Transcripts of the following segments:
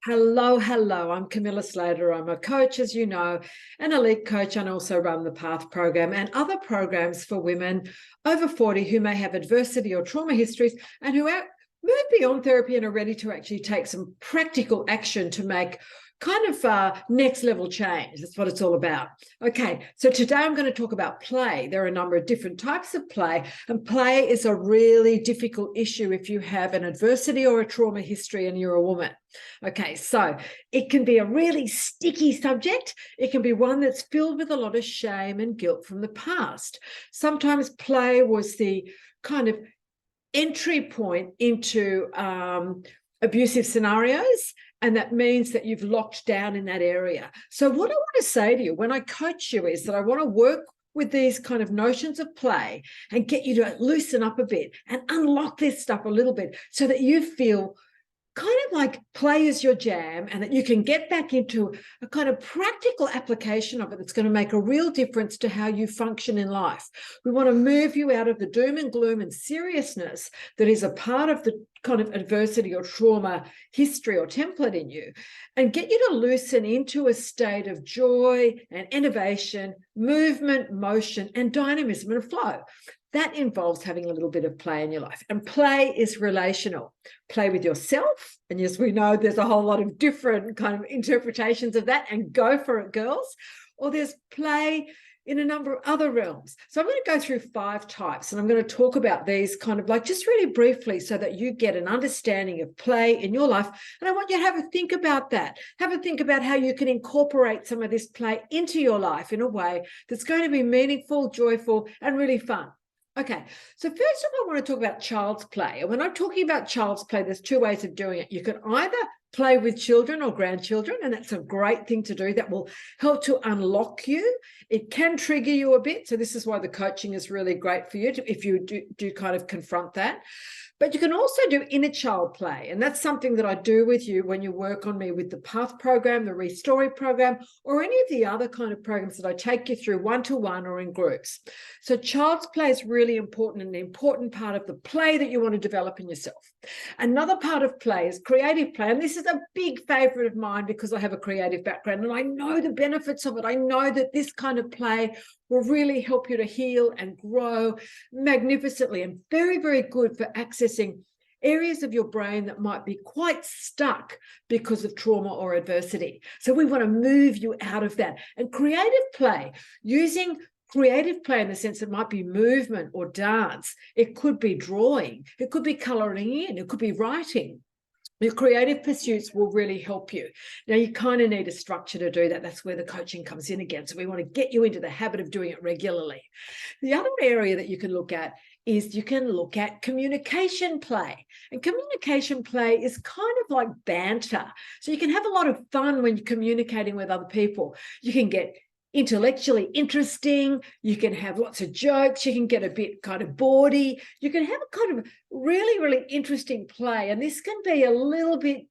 Hello, hello. I'm Camilla Slater. I'm a coach, as you know, an elite coach, and also run the PATH program and other programs for women over 40 who may have adversity or trauma histories and who are moved beyond therapy and are ready to actually take some practical action to make kind of next level change. That's what it's all about. Okay, so today I'm going to talk about play. There are a number of different types of play, and play is a really difficult issue if you have an adversity or a trauma history and you're a woman. Okay, so it can be a really sticky subject. It can be one that's filled with a lot of shame and guilt from the past. Sometimes play was the kind of entry point into abusive scenarios, and that means that you've locked down in that area. So what I want to say to you when I coach you is that I want to work with these kind of notions of play and get you to loosen up a bit and unlock this stuff a little bit so that you feel kind of like play is your jam, and that you can get back into a kind of practical application of it that's going to make a real difference to how you function in life. We want to move you out of the doom and gloom and seriousness that is a part of the kind of adversity or trauma history or template in you, and get you to loosen into a state of joy and innovation, movement, motion, and dynamism and flow. That involves having a little bit of play in your life. And play is relational. Play with yourself. And yes, we know there's a whole lot of different kind of interpretations of that, and go for it, girls. Or there's play in a number of other realms. So I'm going to go through 5 types, and I'm going to talk about these kind of like just really briefly so that you get an understanding of play in your life. And I want you to have a think about that. Have a think about how you can incorporate some of this play into your life in a way that's going to be meaningful, joyful, and really fun. Okay, so first of all, I want to talk about child's play. And when I'm talking about child's play, there's 2 ways of doing it. You can either play with children or grandchildren, and that's a great thing to do. That will help to unlock you. It can trigger you a bit. So this is why the coaching is really great for you if you do kind of confront that. But you can also do inner child play. And that's something that I do with you when you work on me with the PATH program, the Restory program, or any of the other kind of programs that I take you through one-to-one or in groups. So child's play is really important, and an important part of the play that you want to develop in yourself. Another part of play is creative play. And this is a big favorite of mine because I have a creative background and I know the benefits of it. I know that this kind of play will really help you to heal and grow magnificently, and very, very good for accessing areas of your brain that might be quite stuck because of trauma or adversity. So we want to move you out of that. And creative play, using creative play in the sense it might be movement or dance, it could be drawing, it could be coloring in, it could be writing. Your creative pursuits will really help you. Now, you kind of need a structure to do that. That's where the coaching comes in again. So we want to get you into the habit of doing it regularly. The other area that you can look at is you can look at communication play. And communication play is kind of like banter. So you can have a lot of fun when you're communicating with other people. You can get intellectually interesting, you can have lots of jokes, you can get a bit kind of bawdy, you can have a kind of really, really interesting play. And this can be a little bit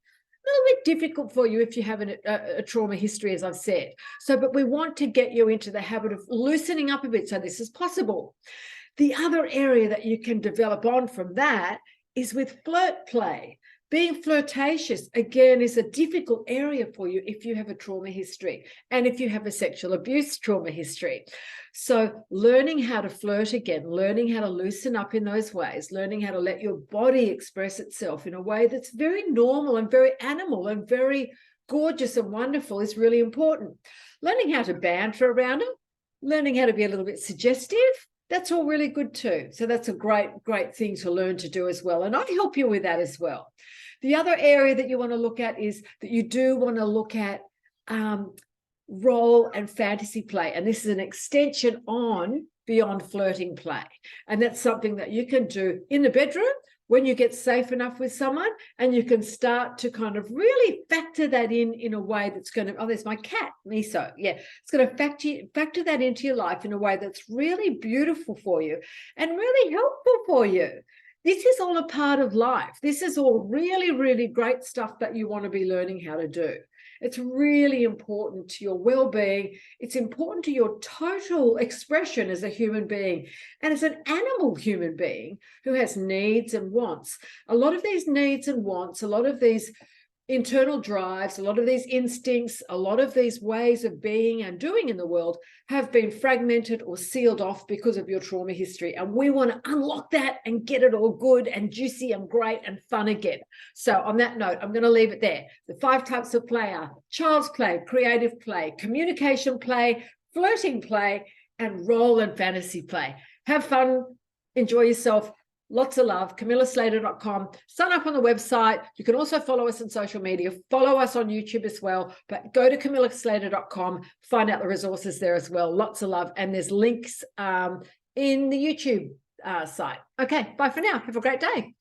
difficult for you if you have a trauma history, as I've said. So, but we want to get you into the habit of loosening up a bit so this is possible. The other area that you can develop on from that is with flirt play. Being flirtatious, again, is a difficult area for you if you have a trauma history and if you have a sexual abuse trauma history. So learning how to flirt again, learning how to loosen up in those ways, learning how to let your body express itself in a way that's very normal and very animal and very gorgeous and wonderful is really important. Learning how to banter around it, learning how to be a little bit suggestive, that's all really good too. So that's a great, great thing to learn to do as well. And I help you with that as well. The other area that you want to look at is that you do want to look at role and fantasy play. And this is an extension on beyond flirting play. And that's something that you can do in the bedroom when you get safe enough with someone, and you can start to kind of really factor that in a way that's going to, oh, there's my cat, Miso. Yeah, it's going to factor that into your life in a way that's really beautiful for you and really helpful for you. This is all a part of life. This is all really, really great stuff that you want to be learning how to do. It's really important to your well-being. It's important to your total expression as a human being and as an animal human being who has needs and wants. A lot of these needs and wants, a lot of these internal drives, a lot of these instincts, a lot of these ways of being and doing in the world have been fragmented or sealed off because of your trauma history. And we want to unlock that and get it all good and juicy and great and fun again. So on that note, I'm going to leave it there. The 5 types of play are child's play, creative play, communication play, flirting play, and role and fantasy play. Have fun, enjoy yourself. Lots of love. CamillaSlater.com. Sign up on the website. You can also follow us on social media. Follow us on YouTube as well. But go to CamillaSlater.com. Find out the resources there as well. Lots of love. And there's links in the YouTube site. Okay, bye for now. Have a great day.